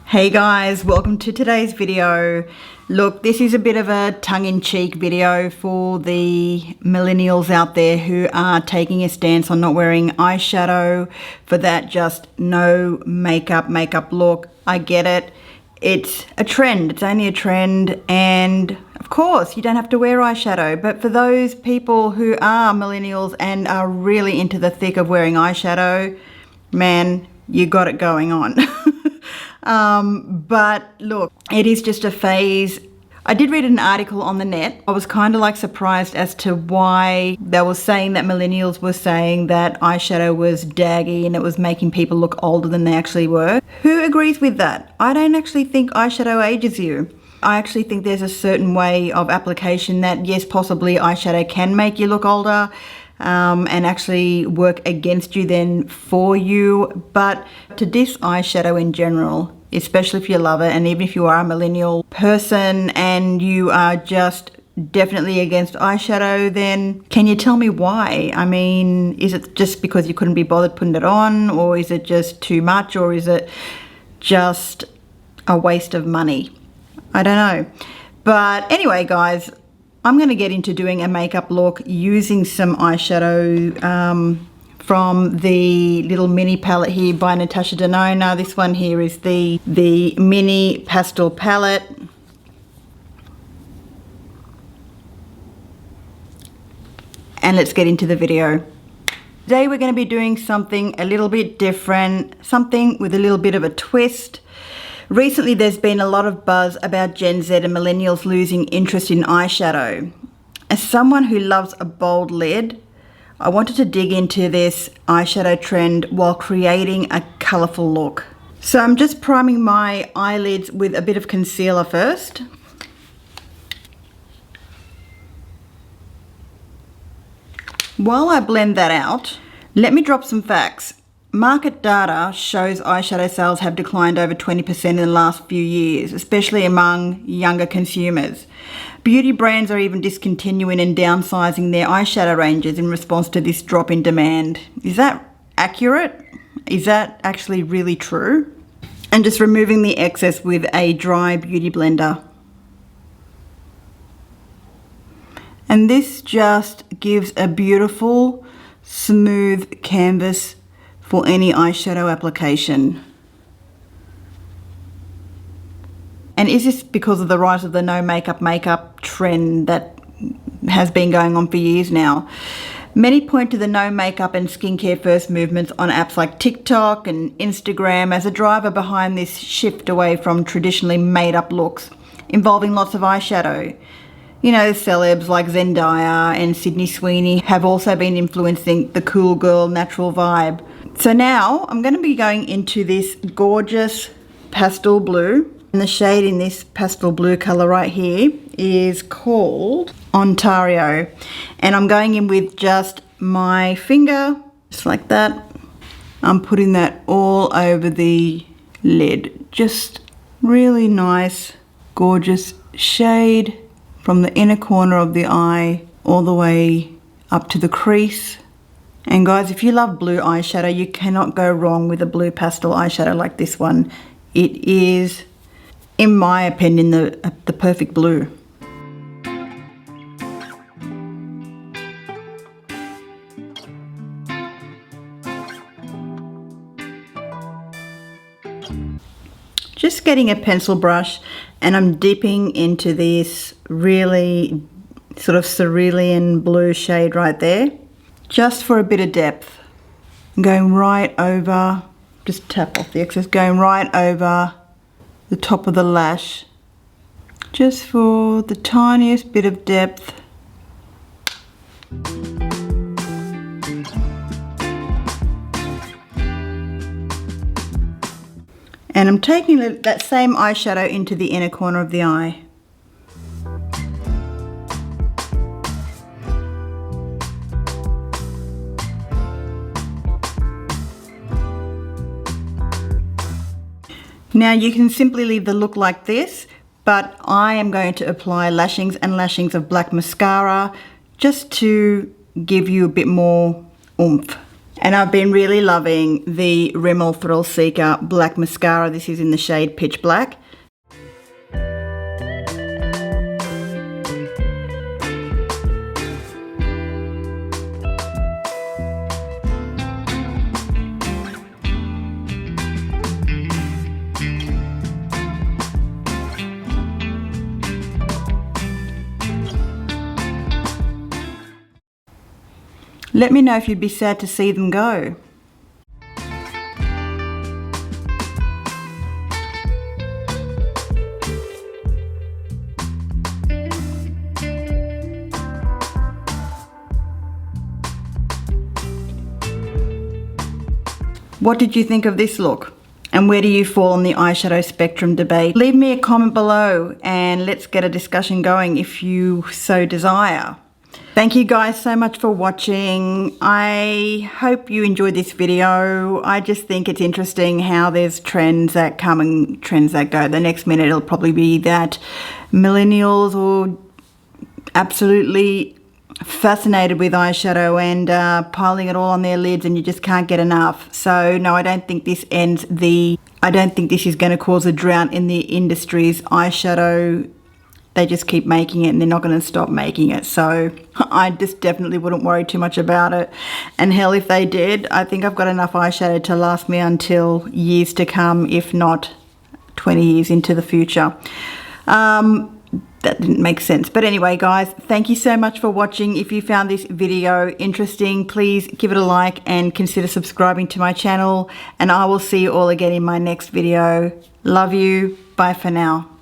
Hey guys, welcome to today's video. Look, this is a bit of a tongue-in-cheek video for the millennials out there who are taking a stance on not wearing eyeshadow. For that just no makeup look. I get it. It's a trend. It's only a trend, and of course you don't have to wear eyeshadow. But for those people who are millennials and are really into the thick of wearing eyeshadow, man, you got it going on. But look, it is just a phase. I did read an article on the net. I was kind of like surprised as to why they were saying that millennials were saying that eyeshadow was daggy and it was making people look older than they actually were. Who agrees with that? I don't actually think eyeshadow ages you. I actually think there's a certain way of application that, yes, possibly eyeshadow can make you look older, and actually work against you than for you. But to diss eyeshadow in general, especially if you love it, and even if you are a millennial person and you are just definitely against eyeshadow, then can you tell me why? I mean, is it just because you couldn't be bothered putting it on, or is it just too much, or is it just a waste of money? I don't know. But anyway, guys, I'm going to get into doing a makeup look using some eyeshadow from the little mini palette here by Natasha Denona. This one here is the mini pastel palette. And let's get into the video. Today we're going to be doing something a little bit different, something with a little bit of a twist. Recently there's been a lot of buzz about Gen Z and millennials losing interest in eyeshadow. As someone who loves a bold lid, I wanted to dig into this eyeshadow trend while creating a colourful look. So I'm just priming my eyelids with a bit of concealer first. While I blend that out, let me drop some facts. Market data shows eyeshadow sales have declined over 20% in the last few years, especially among younger consumers. Beauty brands are even discontinuing and downsizing their eyeshadow ranges in response to this drop in demand. Is that accurate? Is that actually really true? And just removing the excess with a dry beauty blender. And this just gives a beautiful, smooth canvas for any eyeshadow application. And is this because of the rise of the no makeup trend that has been going on for years now? Many point to the no makeup and skincare first movements on apps like TikTok and Instagram as a driver behind this shift away from traditionally made up looks involving lots of eyeshadow. You know, celebs like Zendaya and Sydney Sweeney have also been influencing the cool girl natural vibe. So now I'm going to be going into this gorgeous pastel blue. And the shade in this pastel blue colour right here is called Ontario. And I'm going in with just my finger, just like that. I'm putting that all over the lid. Just really nice, gorgeous shade from the inner corner of the eye all the way up to the crease. And guys, if you love blue eyeshadow, you cannot go wrong with a blue pastel eyeshadow like this one. It is, in my opinion, the perfect blue. Just getting a pencil brush, and I'm dipping into this really sort of cerulean blue shade right there, just for a bit of depth. I'm going right over, just tap off the excess, going right over the top of the lash, just for the tiniest bit of depth. And I'm taking that same eyeshadow into the inner corner of the eye. Now you can simply leave the look like this, but I am going to apply lashings and lashings of black mascara just to give you a bit more oomph. And I've been really loving the Rimmel Thrill Seeker Black Mascara. This is in the shade Pitch Black. Let me know if you'd be sad to see them go. What did you think of this look? And where do you fall on the eyeshadow spectrum debate? Leave me a comment below and let's get a discussion going if you so desire. Thank you guys so much for watching. I hope you enjoyed this video. I just think it's interesting how there's trends that come and trends that go. The next minute it'll probably be that millennials are absolutely fascinated with eyeshadow and piling it all on their lids and you just can't get enough. So no, I don't think this is going to cause a drought in the industry's eyeshadow. They just keep making it and they're not going to stop making it. So I just definitely wouldn't worry too much about it. And hell, if they did, I think I've got enough eyeshadow to last me until years to come, if not 20 years into the future. That didn't make sense. But anyway, guys, thank you so much for watching. If you found this video interesting, please give it a like and consider subscribing to my channel. And I will see you all again in my next video. Love you. Bye for now.